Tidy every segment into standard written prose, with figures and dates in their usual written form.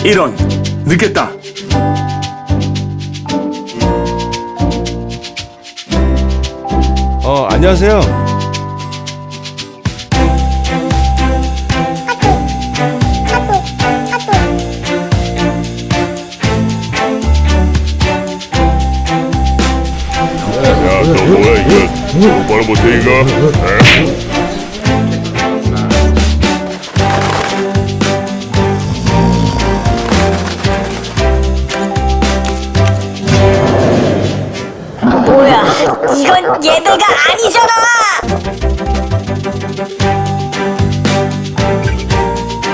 이런, 늦겠다. 안녕하세요. 야, 너 뭐야 이거? 똑바로 못해 이거? 에? 뭐야, 이건 예배가 아니잖아!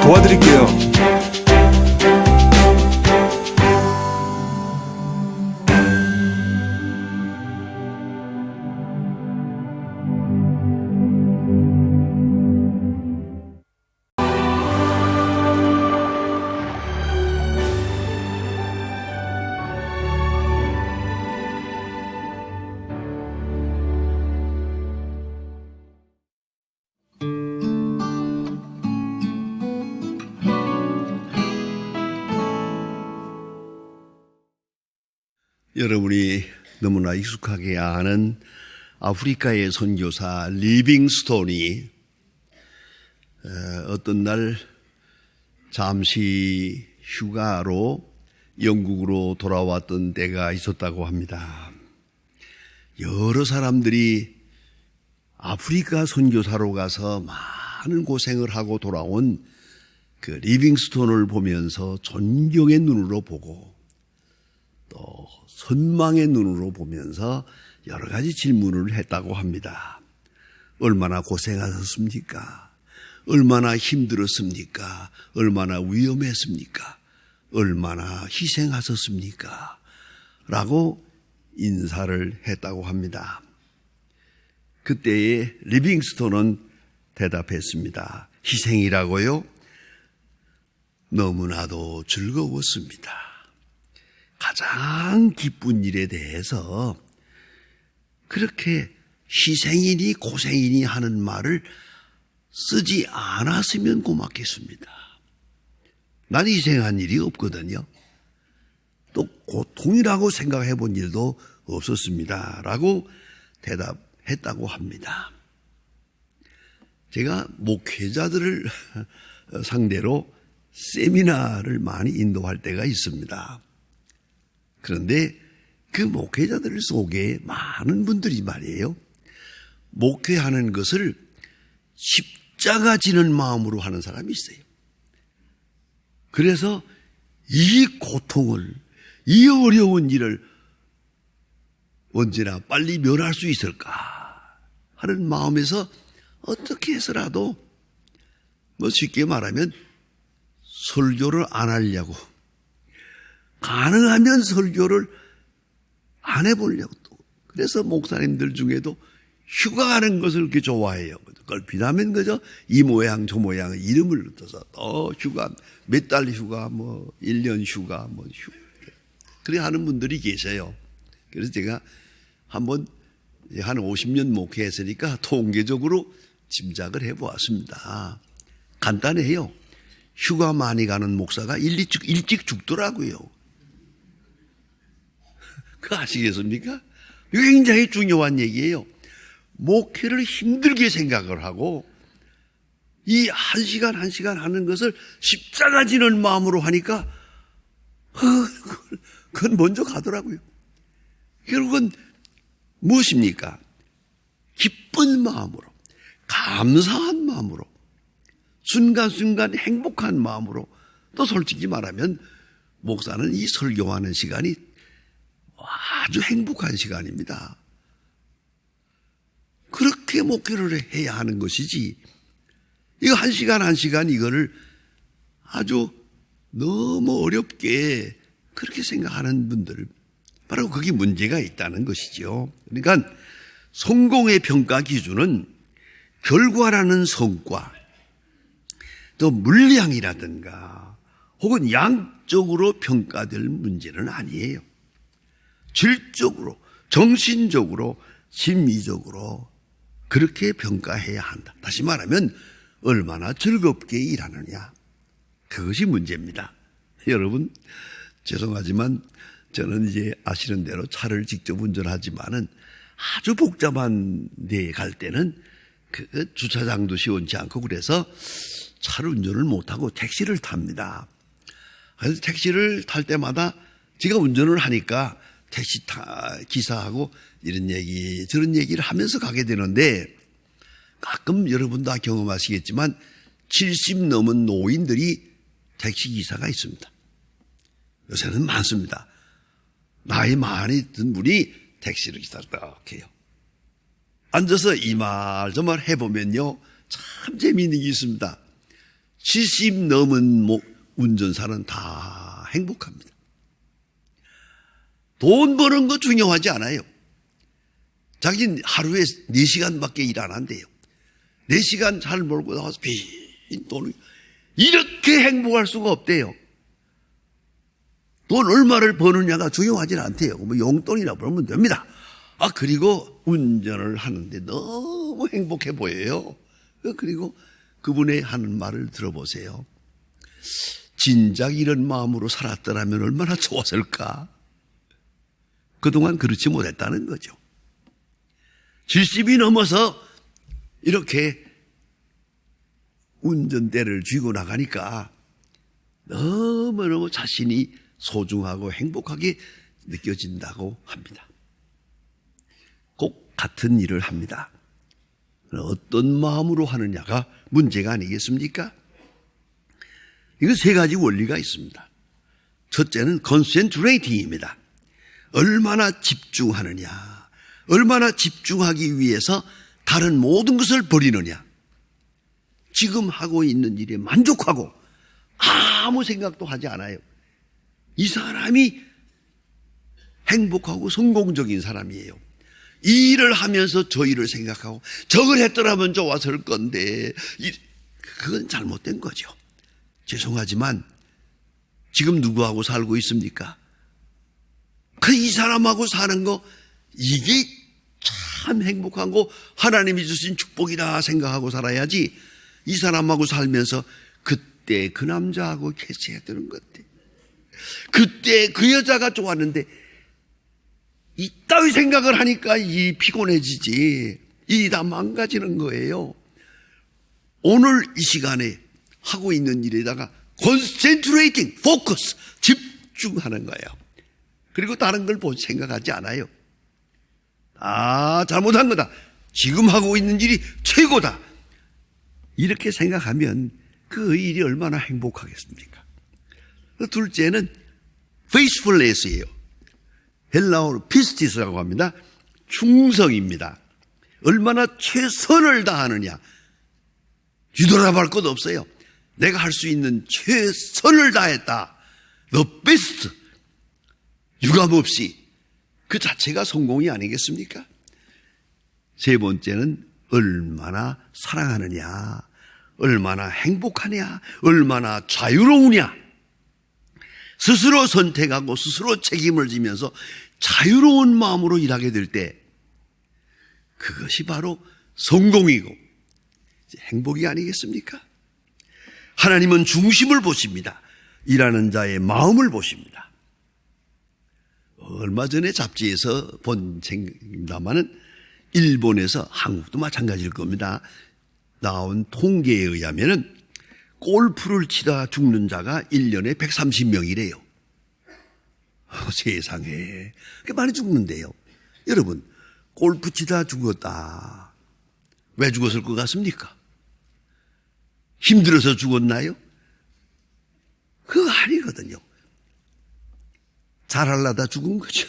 도와드릴게요. 여러분이 너무나 익숙하게 아는 아프리카의 선교사 리빙스톤이 어떤 날 잠시 휴가로 영국으로 돌아왔던 때가 있었다고 합니다. 여러 사람들이 아프리카 선교사로 가서 많은 고생을 하고 돌아온 그 리빙스톤을 보면서 존경의 눈으로 보고 또 선망의 눈으로 보면서 여러 가지 질문을 했다고 합니다. 얼마나 고생하셨습니까? 얼마나 힘들었습니까? 얼마나 위험했습니까? 얼마나 희생하셨습니까? 라고 인사를 했다고 합니다. 그때에 리빙스톤은 대답했습니다. 희생이라고요? 너무나도 즐거웠습니다. 가장 기쁜 일에 대해서 그렇게 희생이니 고생이니 하는 말을 쓰지 않았으면 고맙겠습니다. 난 희생한 일이 없거든요. 또 고통이라고 생각해 본 일도 없었습니다. 라고 대답했다고 합니다. 제가 목회자들을 상대로 세미나를 많이 인도할 때가 있습니다. 그런데 그 목회자들 속에 많은 분들이 말이에요. 목회하는 것을 십자가 지는 마음으로 하는 사람이 있어요. 그래서 이 고통을, 이 어려운 일을 언제나 빨리 면할 수 있을까 하는 마음에서 어떻게 해서라도 쉽게 말하면 설교를 안 하려고, 가능하면 설교를 안 해보려고 또. 그래서 목사님들 중에도 휴가 가는 것을 그렇게 좋아해요. 그걸 비나면 그저 이 모양 저 모양 이름을 넣어서 휴가, 몇 달 휴가, 1년 휴가, 그래 하는 분들이 계세요. 그래서 제가 한번 한 50년 목회했으니까 통계적으로 짐작을 해보았습니다. 간단해요. 휴가 많이 가는 목사가 일찍 죽더라고요. 그거 아시겠습니까? 이거 굉장히 중요한 얘기예요. 목회를 힘들게 생각을 하고 이 한 시간 하는 것을 십자가 지는 마음으로 하니까 그건 먼저 가더라고요. 결국은 무엇입니까? 기쁜 마음으로, 감사한 마음으로, 순간순간 행복한 마음으로, 또 솔직히 말하면 목사는 이 설교하는 시간이 아주 행복한 시간입니다. 그렇게 목회를 해야 하는 것이지, 이거 한 시간 이거를 아주 너무 어렵게 그렇게 생각하는 분들, 바로 거기 문제가 있다는 것이죠. 그러니까 성공의 평가 기준은 결과라는 성과, 또 물량이라든가 혹은 양적으로 평가될 문제는 아니에요. 질적으로, 정신적으로, 심리적으로 그렇게 평가해야 한다. 다시 말하면 얼마나 즐겁게 일하느냐, 그것이 문제입니다. 여러분, 죄송하지만 저는 이제 아시는 대로 차를 직접 운전하지만은 아주 복잡한 데에 갈 때는 그 주차장도 시원치 않고 그래서 차를 운전을 못하고 택시를 탑니다. 그래서 택시를 탈 때마다 제가 운전을 하니까 택시 기사하고 이런 얘기 저런 얘기를 하면서 가게 되는데 가끔 여러분 다 경험하시겠지만 70 넘은 노인들이 택시 기사가 있습니다. 요새는 많습니다. 나이 많이 든 분이 택시를 기사를 딱 해요. 앉아서 이 말 저 말 해보면요 참 재미있는 게 있습니다. 70 넘은 운전사는 다 행복합니다. 돈 버는 거 중요하지 않아요. 자기는 하루에 4시간밖에 일 안 한대요. 4시간 잘 벌고 나와서 빈 돈을 이렇게 행복할 수가 없대요. 돈 얼마를 버느냐가 중요하지는 않대요. 뭐 용돈이나 벌면 됩니다. 그리고 운전을 하는데 너무 행복해 보여요. 그리고 그분의 하는 말을 들어보세요. 진작 이런 마음으로 살았더라면 얼마나 좋았을까. 그동안 그렇지 못했다는 거죠. 70이 넘어서 이렇게 운전대를 쥐고 나가니까 너무너무 자신이 소중하고 행복하게 느껴진다고 합니다. 꼭 같은 일을 합니다. 어떤 마음으로 하느냐가 문제가 아니겠습니까? 이거 3가지 원리가 있습니다. 첫째는 concentrating입니다. 얼마나 집중하느냐, 얼마나 집중하기 위해서 다른 모든 것을 버리느냐, 지금 하고 있는 일에 만족하고 아무 생각도 하지 않아요. 이 사람이 행복하고 성공적인 사람이에요. 이 일을 하면서 저 일을 생각하고 저걸 했더라면 좋았을 건데 그건 잘못된 거죠. 죄송하지만 지금 누구하고 살고 있습니까? 이 사람하고 사는 거 이게 참 행복한 거 하나님이 주신 축복이다 생각하고 살아야지 이 사람하고 살면서 그때 그 남자하고 캐치했던 건데 그때 그 여자가 좋았는데 이따위 생각을 하니까 이 피곤해지지 이 다 망가지는 거예요. 오늘 이 시간에 하고 있는 일에다가 concentrating, focus, 집중하는 거예요. 그리고 다른 걸 생각하지 않아요. 잘못한 거다. 지금 하고 있는 일이 최고다. 이렇게 생각하면 그 일이 얼마나 행복하겠습니까? 둘째는 faithfulness예요. 헬라어로 피스티스라고 합니다. 충성입니다. 얼마나 최선을 다하느냐. 뒤돌아볼 것 없어요. 내가 할 수 있는 최선을 다했다. The best. 유감없이. 그 자체가 성공이 아니겠습니까? 3번째는 얼마나 사랑하느냐, 얼마나 행복하냐, 얼마나 자유로우냐. 스스로 선택하고 스스로 책임을 지면서 자유로운 마음으로 일하게 될 때 그것이 바로 성공이고 행복이 아니겠습니까? 하나님은 중심을 보십니다. 일하는 자의 마음을 보십니다. 얼마 전에 잡지에서 본 책입니다마는 일본에서 한국도 마찬가지일 겁니다. 나온 통계에 의하면은 골프를 치다 죽는 자가 1년에 130명이래요. 세상에. 그게 많이 죽는데요. 여러분, 골프 치다 죽었다. 왜 죽었을 것 같습니까? 힘들어서 죽었나요? 그거 아니거든요. 잘하려다 죽은 거죠.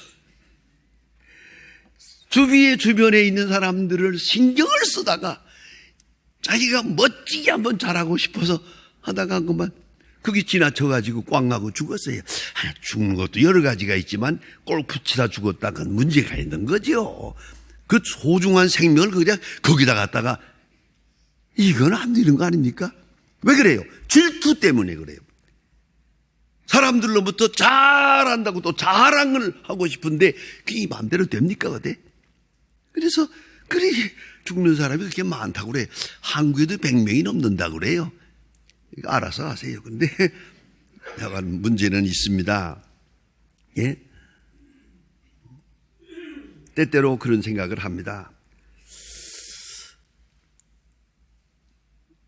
주변에 있는 사람들을 신경을 쓰다가 자기가 멋지게 한번 잘하고 싶어서 하다가 그만 그게 지나쳐가지고 꽝 하고 죽었어요. 죽는 것도 여러 가지가 있지만 골프 치다 죽었다 그건 문제가 있는 거죠. 그 소중한 생명을 그냥 거기다 갖다가 이건 안 되는 거 아닙니까? 왜 그래요? 질투 때문에 그래요. 사람들로부터 잘한다고 또 자랑을 하고 싶은데 그게 마음대로 됩니까? 그때? 그래서 그래 죽는 사람이 그렇게 많다고 그래요. 한국에도 100명이 넘는다고 그래요. 이거 알아서 하세요. 근데 약간 문제는 있습니다. 예? 때때로 그런 생각을 합니다.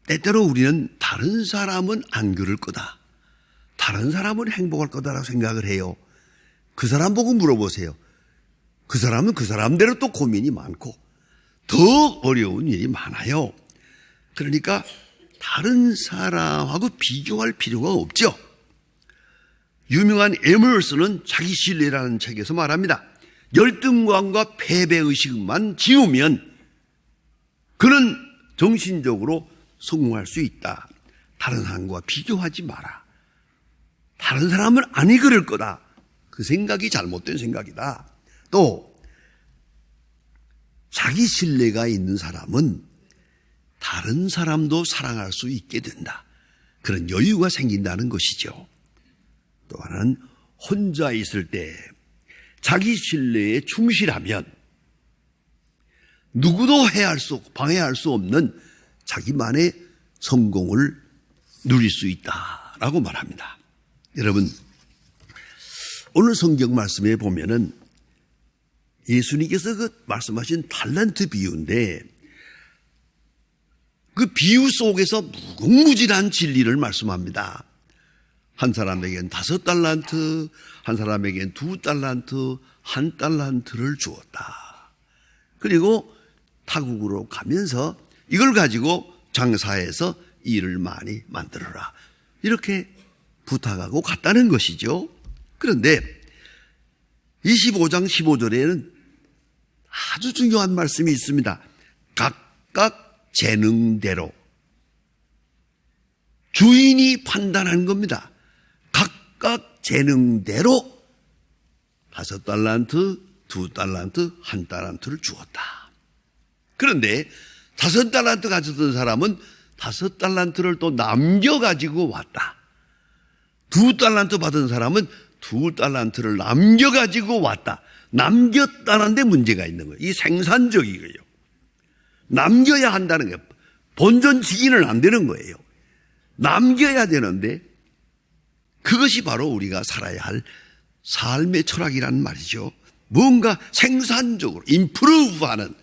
때때로 우리는 다른 사람은 안 그럴 거다. 다른 사람은 행복할 거다라고 생각을 해요. 그 사람 보고 물어보세요. 그 사람은 그 사람대로 또 고민이 많고 더 어려운 일이 많아요. 그러니까 다른 사람하고 비교할 필요가 없죠. 유명한 에머슨은 자기신뢰라는 책에서 말합니다. 열등감과 패배의식만 지우면 그는 정신적으로 성공할 수 있다. 다른 사람과 비교하지 마라. 다른 사람은 아니 그럴 거다. 그 생각이 잘못된 생각이다. 또 자기 신뢰가 있는 사람은 다른 사람도 사랑할 수 있게 된다. 그런 여유가 생긴다는 것이죠. 또 하나는 혼자 있을 때 자기 신뢰에 충실하면 누구도 방해할 수 없는 자기만의 성공을 누릴 수 있다라고 말합니다. 여러분, 오늘 성경 말씀에 보면은 예수님께서 그 말씀하신 달란트 비유인데 그 비유 속에서 무궁무진한 진리를 말씀합니다. 한 사람에겐 5달란트, 한 사람에겐 2달란트, 1달란트를 주었다. 그리고 타국으로 가면서 이걸 가지고 장사해서 일을 많이 만들어라. 이렇게 부탁하고 갔다는 것이죠. 그런데 25장 15절에는 아주 중요한 말씀이 있습니다. 각각 재능대로 주인이 판단한 겁니다. 각각 재능대로 5달란트, 2달란트, 1달란트를 주었다. 그런데 5달란트 가졌던 사람은 5달란트를 또 남겨가지고 왔다. 2달란트 받은 사람은 2달란트를 남겨가지고 왔다. 남겼다는 데 문제가 있는 거예요. 이 생산적이고요. 남겨야 한다는 거예요. 본전지기는 안 되는 거예요. 남겨야 되는데 그것이 바로 우리가 살아야 할 삶의 철학이라는 말이죠. 뭔가 생산적으로 임프루브하는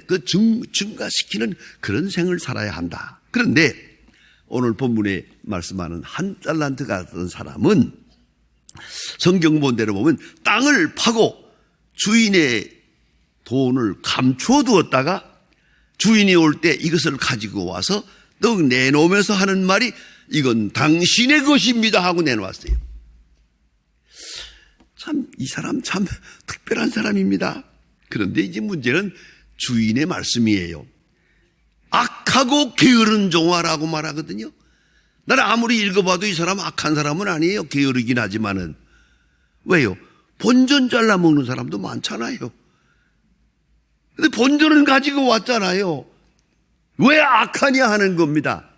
그 증가시키는 그런 생을 살아야 한다. 그런데 오늘 본문에 말씀하는 1달란트 같은 사람은 성경 본대로 보면 땅을 파고 주인의 돈을 감추어 두었다가 주인이 올 때 이것을 가지고 와서 떡 내놓으면서 하는 말이 이건 당신의 것입니다 하고 내놓았어요. 참, 이 사람 참 특별한 사람입니다. 그런데 이제 문제는 주인의 말씀이에요. 악하고 게으른 종아라고 말하거든요. 나는 아무리 읽어봐도 이 사람 악한 사람은 아니에요. 게으르긴 하지만은. 왜요? 본전 잘라먹는 사람도 많잖아요. 근데 본전은 가지고 왔잖아요. 왜 악하냐 하는 겁니다.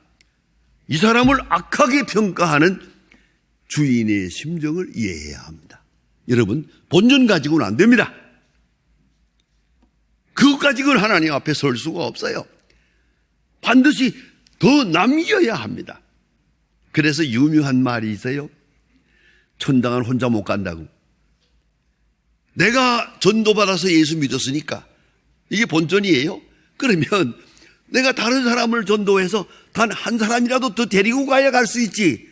이 사람을 악하게 평가하는 주인의 심정을 이해해야 합니다. 여러분, 본전 가지고는 안 됩니다. 그것 가지고는 하나님 앞에 설 수가 없어요. 반드시 더 남겨야 합니다. 그래서 유명한 말이 있어요. 천당은 혼자 못 간다고. 내가 전도받아서 예수 믿었으니까 이게 본전이에요. 그러면 내가 다른 사람을 전도해서 단 한 사람이라도 더 데리고 가야 갈 수 있지.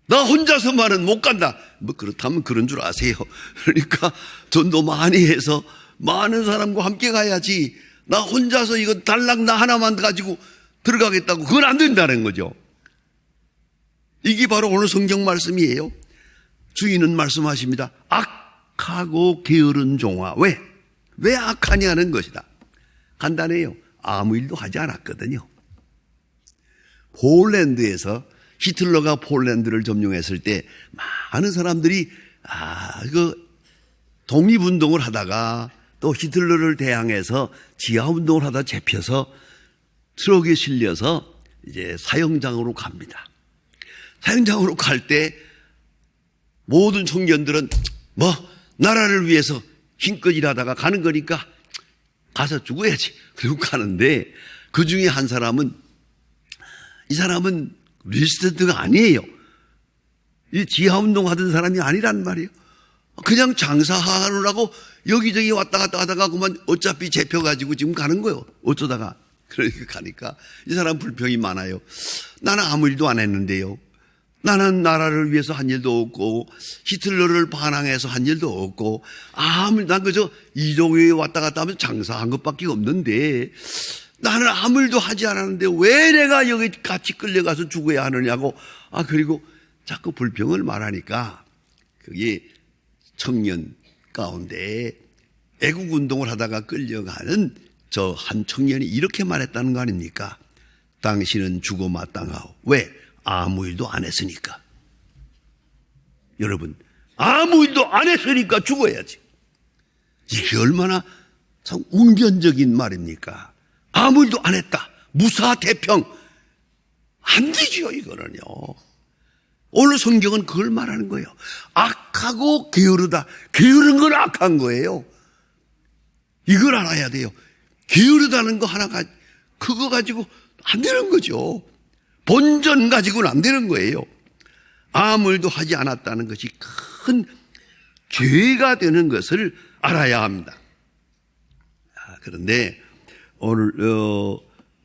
나 혼자서만은 못 간다. 뭐 그렇다면 그런 줄 아세요. 그러니까 전도 많이 해서 많은 사람과 함께 가야지. 나 혼자서 이건 달랑 나 하나만 가지고 들어가겠다고. 그건 안 된다는 거죠. 이게 바로 오늘 성경 말씀이에요. 주인은 말씀하십니다. 악하고 게으른 종아. 왜 악하냐는 것이다. 간단해요. 아무 일도 하지 않았거든요. 폴란드에서 히틀러가 폴란드를 점령했을 때 많은 사람들이 독립운동을 하다가 또 히틀러를 대항해서 지하운동을 하다 잡혀서 트럭에 실려서 이제 사형장으로 갑니다. 사형장으로 갈 때 모든 청년들은 나라를 위해서 힘껏 일하다가 가는 거니까 가서 죽어야지. 그리고 가는데 그 중에 한 사람은 이 사람은 레지던트가 아니에요. 이 지하운동 하던 사람이 아니란 말이에요. 그냥 장사하느라고 여기저기 왔다 갔다 하다가 그만 어차피 잡혀가지고 지금 가는 거예요. 어쩌다가. 그러니까 가니까 이 사람 불평이 많아요. 나는 아무 일도 안 했는데요. 나는 나라를 위해서 한 일도 없고 히틀러를 반항해서 한 일도 없고 난 그저 이종에 왔다 갔다 하면 장사한 것밖에 없는데 나는 아무 일도 하지 않았는데 왜 내가 여기 같이 끌려가서 죽어야 하느냐고. 그리고 자꾸 불평을 말하니까 그게 청년 가운데 애국운동을 하다가 끌려가는 저 한 청년이 이렇게 말했다는 거 아닙니까? 당신은 죽어 마땅하오. 왜? 아무 일도 안 했으니까. 여러분, 아무 일도 안 했으니까 죽어야지. 이게 얼마나 참 웅변적인 말입니까? 아무 일도 안 했다. 무사태평. 안 되죠, 이거는요. 오늘 성경은 그걸 말하는 거예요. 악하고 게으르다. 게으른 건 악한 거예요. 이걸 알아야 돼요. 게으르다는 거 하나가 그거 가지고 안 되는 거죠. 본전 가지고는 안 되는 거예요. 아무 일도 하지 않았다는 것이 큰 죄가 되는 것을 알아야 합니다. 그런데 오늘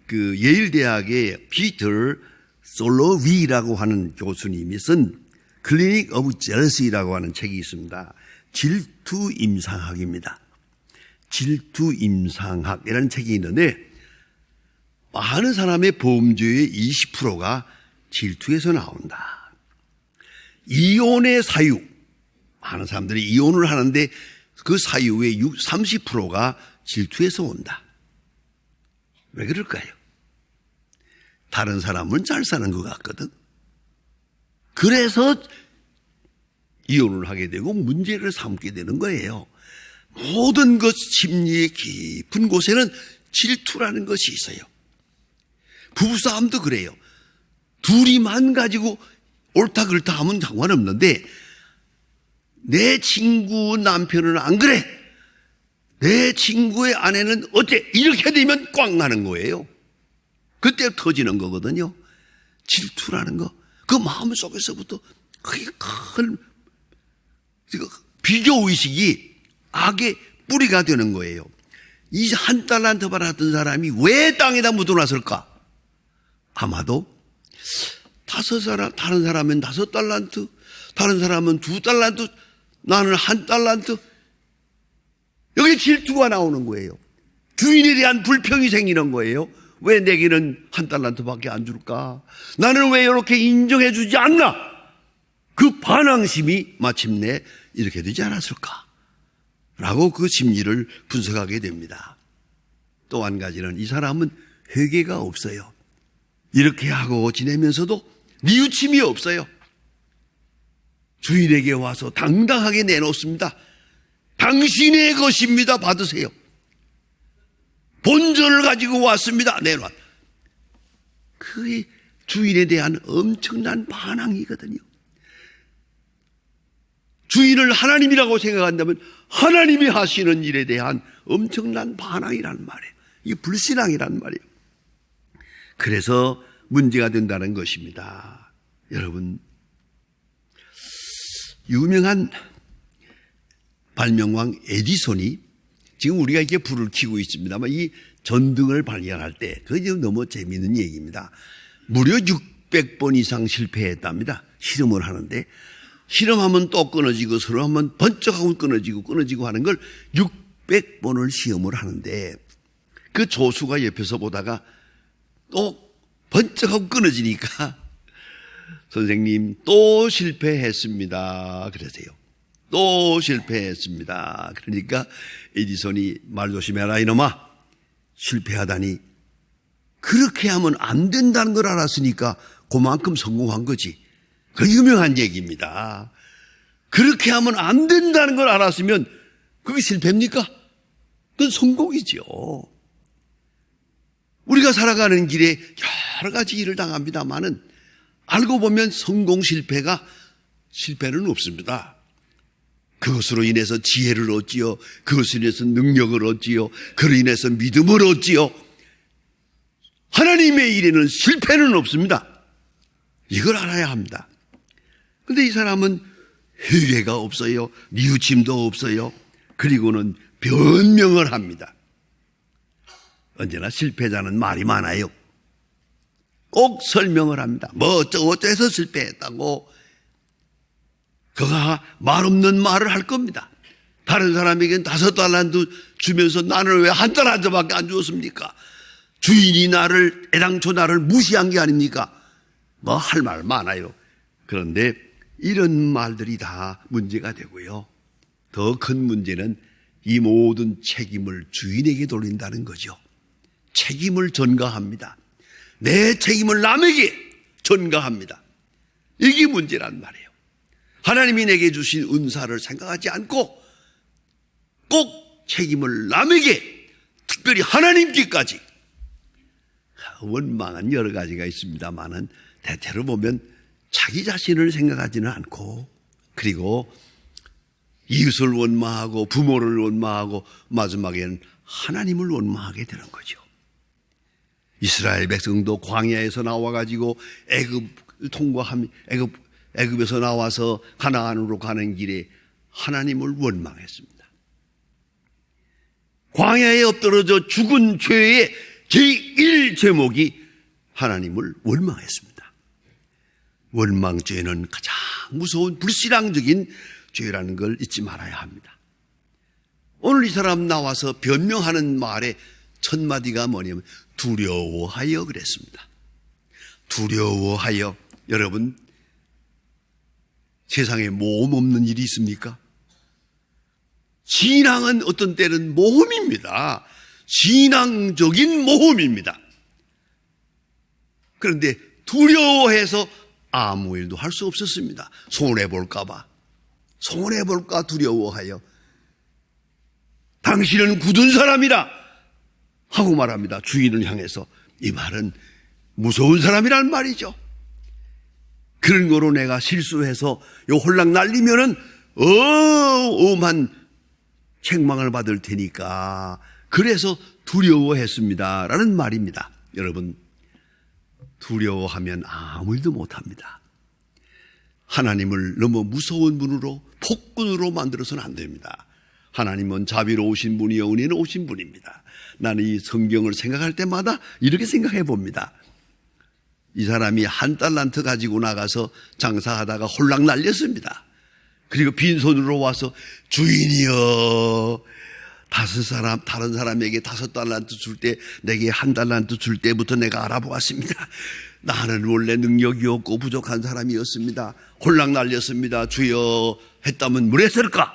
그 예일대학의 피터 솔로위라고 하는 교수님이 쓴 클리닉 오브 젤러시라고 하는 책이 있습니다. 질투임상학입니다. 질투임상학이라는 책이 있는데 많은 사람의 범죄의 20%가 질투에서 나온다. 이혼의 사유, 많은 사람들이 이혼을 하는데 그 사유의 30%가 질투에서 온다. 왜 그럴까요? 다른 사람은 잘 사는 것 같거든. 그래서 이혼을 하게 되고 문제를 삼게 되는 거예요. 모든 것 심리의 깊은 곳에는 질투라는 것이 있어요. 부부싸움도 그래요. 둘이만 가지고 옳다 그렇다 하면 상관없는데 내 친구 남편은 안 그래. 내 친구의 아내는 어때? 이렇게 되면 꽝 나는 거예요. 그때 터지는 거거든요. 질투라는 거. 그 마음속에서부터 그게 큰 비교의식이 악의 뿌리가 되는 거예요. 이 한 달란트 받았던 사람이 왜 땅에다 묻어놨을까? 아마도 다른 사람은 5달란트, 다른 사람은 2달란트, 나는 1달란트. 여기 질투가 나오는 거예요. 주인에 대한 불평이 생기는 거예요. 왜 내게는 1달란트밖에 안 줄까? 나는 왜 이렇게 인정해 주지 않나? 그 반항심이 마침내 이렇게 되지 않았을까? 라고 그 심리를 분석하게 됩니다. 또 한 가지는 이 사람은 회개가 없어요. 이렇게 하고 지내면서도 뉘우침이 없어요. 주인에게 와서 당당하게 내놓습니다. 당신의 것입니다. 받으세요. 본전을 가지고 왔습니다. 내놔. 그게 주인에 대한 엄청난 반항이거든요. 주인을 하나님이라고 생각한다면 하나님이 하시는 일에 대한 엄청난 반항이란 말이에요. 이게 불신앙이란 말이에요. 그래서 문제가 된다는 것입니다. 여러분, 유명한 발명왕 에디손이 지금 우리가 이렇게 불을 켜고 있습니다만 이 전등을 발견할 때 그게 너무 재미있는 얘기입니다. 무려 600번 이상 실패했답니다. 실험을 하는데 실험하면 또 끊어지고 서로 하면 번쩍하고 끊어지고 하는 걸 600번을 시험을 하는데 그 조수가 옆에서 보다가 또 번쩍하고 끊어지니까 선생님 또 실패했습니다. 그러세요. 또 실패했습니다. 그러니까 에디손이 말 조심해라 이놈아. 실패하다니 그렇게 하면 안 된다는 걸 알았으니까 그만큼 성공한 거지. 그 유명한 얘기입니다. 그렇게 하면 안 된다는 걸 알았으면 그게 실패입니까? 그건 성공이죠. 우리가 살아가는 길에 여러 가지 일을 당합니다만은 알고 보면 성공 실패는 없습니다. 그것으로 인해서 지혜를 얻지요. 그것으로 인해서 능력을 얻지요. 그로 인해서 믿음을 얻지요. 하나님의 일에는 실패는 없습니다. 이걸 알아야 합니다. 그런데 이 사람은 회개가 없어요. 뉘우침도 없어요. 그리고는 변명을 합니다. 언제나 실패자는 말이 많아요. 꼭 설명을 합니다. 뭐 어쩌고저쩌고 실패했다고. 그가 말 없는 말을 할 겁니다. 다른 사람에게는 5달란트 주면서 나는 왜 1달란트밖에 안 주었습니까? 주인이 애당초 나를 무시한 게 아닙니까? 뭐 할 말 많아요. 그런데 이런 말들이 다 문제가 되고요. 더 큰 문제는 이 모든 책임을 주인에게 돌린다는 거죠. 책임을 전가합니다. 내 책임을 남에게 전가합니다. 이게 문제란 말이에요. 하나님이 내게 주신 은사를 생각하지 않고 꼭 책임을 남에게, 특별히 하나님께까지. 원망은 여러 가지가 있습니다만은 대체로 보면 자기 자신을 생각하지는 않고, 그리고 이웃을 원망하고 부모를 원망하고 마지막에는 하나님을 원망하게 되는 거죠. 이스라엘 백성도 광야에서 나와가지고 애굽에서 나와서 가나안으로 가는 길에 하나님을 원망했습니다. 광야에 엎드러져 죽은 죄의 제1 제목이 하나님을 원망했습니다. 원망죄는 가장 무서운 불신앙적인 죄라는 걸 잊지 말아야 합니다. 오늘 이 사람 나와서 변명하는 말의 첫 마디가 뭐냐면 두려워하여 그랬습니다. 두려워하여. 여러분, 세상에 모험 없는 일이 있습니까? 신앙은 어떤 때는 모험입니다. 신앙적인 모험입니다. 그런데 두려워해서 아무 일도 할 수 없었습니다. 손해볼까 두려워하여. 당신은 굳은 사람이라 하고 말합니다. 주인을 향해서. 이 말은 무서운 사람이란 말이죠. 그런 거로 내가 실수해서 홀랑 날리면은 엄한 책망을 받을 테니까 그래서 두려워했습니다 라는 말입니다. 여러분, 두려워하면 아무 일도 못합니다. 하나님을 너무 무서운 분으로, 폭군으로 만들어서는 안 됩니다. 하나님은 자비로우신 분이요 은혜는 오신 분입니다. 나는 이 성경을 생각할 때마다 이렇게 생각해 봅니다. 이 사람이 1달란트 가지고 나가서 장사하다가 홀랑 날렸습니다. 그리고 빈손으로 와서 주인이여, 다른 사람에게 5달란트 줄 때, 내게 1달란트 줄 때부터 내가 알아보았습니다. 나는 원래 능력이 없고 부족한 사람이었습니다. 홀랑 날렸습니다. 주여 했다면 뭘 했을까?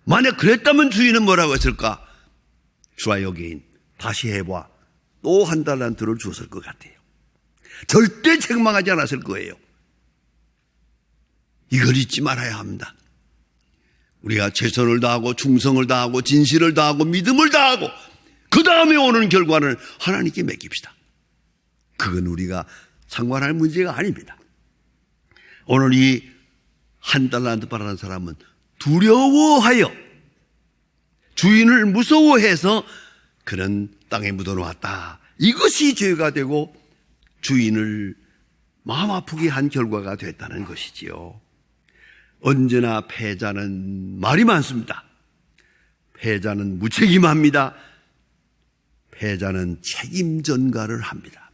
만약 그랬다면 주인은 뭐라고 했을까? Try again. 다시 해봐. 또 1달란트를 줬을 것 같아요. 절대 책망하지 않았을 거예요. 이걸 잊지 말아야 합니다. 우리가 최선을 다하고 충성을 다하고 진실을 다하고 믿음을 다하고 그 다음에 오는 결과를 하나님께 맡깁시다. 그건 우리가 상관할 문제가 아닙니다. 오늘 이 1달란트 바라는 사람은 두려워하여, 주인을 무서워해서 그는 땅에 묻어놓았다. 이것이 죄가 되고 주인을 마음 아프게 한 결과가 됐다는 것이지요. 언제나 패자는 말이 많습니다. 패자는 무책임합니다. 패자는 책임 전가를 합니다.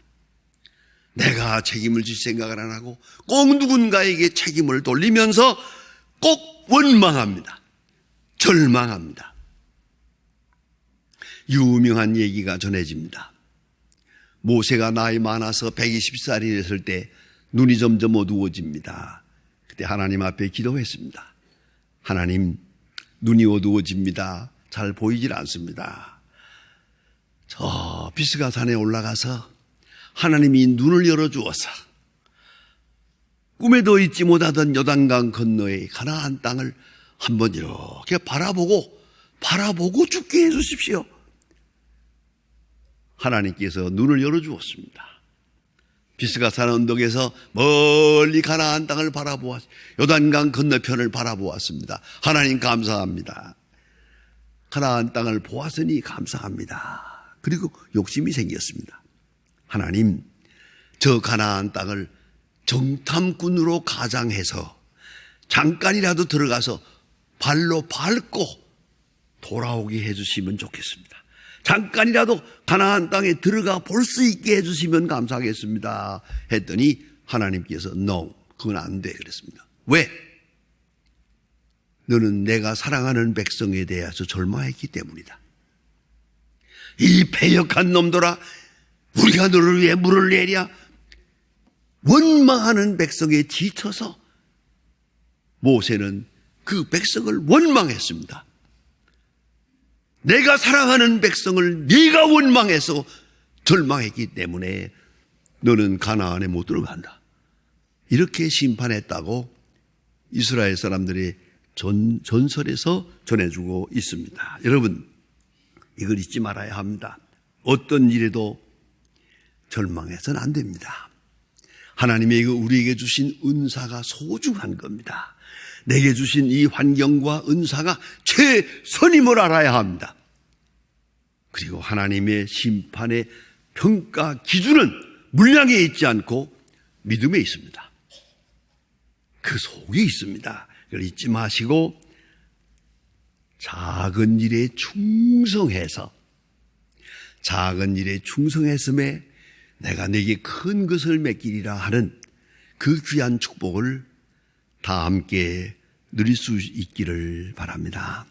내가 책임을 질 생각을 안 하고 꼭 누군가에게 책임을 돌리면서 꼭 원망합니다. 절망합니다. 유명한 얘기가 전해집니다. 모세가 나이 많아서 120살이 됐을 때 눈이 점점 어두워집니다. 그때 하나님 앞에 기도했습니다. 하나님, 눈이 어두워집니다. 잘 보이질 않습니다. 저 비스가 산에 올라가서 하나님이 눈을 열어주어서 꿈에도 잊지 못하던 요단강 건너의 가나안 땅을 한번 이렇게 바라보고 죽게 해주십시오. 하나님께서 눈을 열어주었습니다. 비스가 산 언덕에서 멀리 가나안 땅을 바라보았습니다. 요단강 건너편을 바라보았습니다. 하나님 감사합니다. 가나안 땅을 보았으니 감사합니다. 그리고 욕심이 생겼습니다. 하나님, 저 가나안 땅을 정탐꾼으로 가장해서 잠깐이라도 들어가서 발로 밟고 돌아오게 해주시면 좋겠습니다. 잠깐이라도 가나안 땅에 들어가 볼 수 있게 해주시면 감사하겠습니다 했더니 하나님께서 No, 그건 안 돼 그랬습니다. 왜? 너는 내가 사랑하는 백성에 대해서 절망했기 때문이다. 이 패역한 놈들아, 우리가 너를 위해 물을 내랴. 원망하는 백성에 지쳐서 모세는 그 백성을 원망했습니다. 내가 사랑하는 백성을 네가 원망해서 절망했기 때문에 너는 가나안에 못 들어간다. 이렇게 심판했다고 이스라엘 사람들이 전설에서 전해주고 있습니다. 여러분, 이걸 잊지 말아야 합니다. 어떤 일에도 절망해서는 안 됩니다. 하나님이 우리에게 주신 은사가 소중한 겁니다. 내게 주신 이 환경과 은사가 최선임을 알아야 합니다. 그리고 하나님의 심판의 평가 기준은 물량에 있지 않고 믿음에 있습니다. 그 속에 있습니다. 그걸 잊지 마시고 작은 일에 충성했음에 내가 내게 큰 것을 맡기리라 하는 그 귀한 축복을 다 함께 누릴 수 있기를 바랍니다.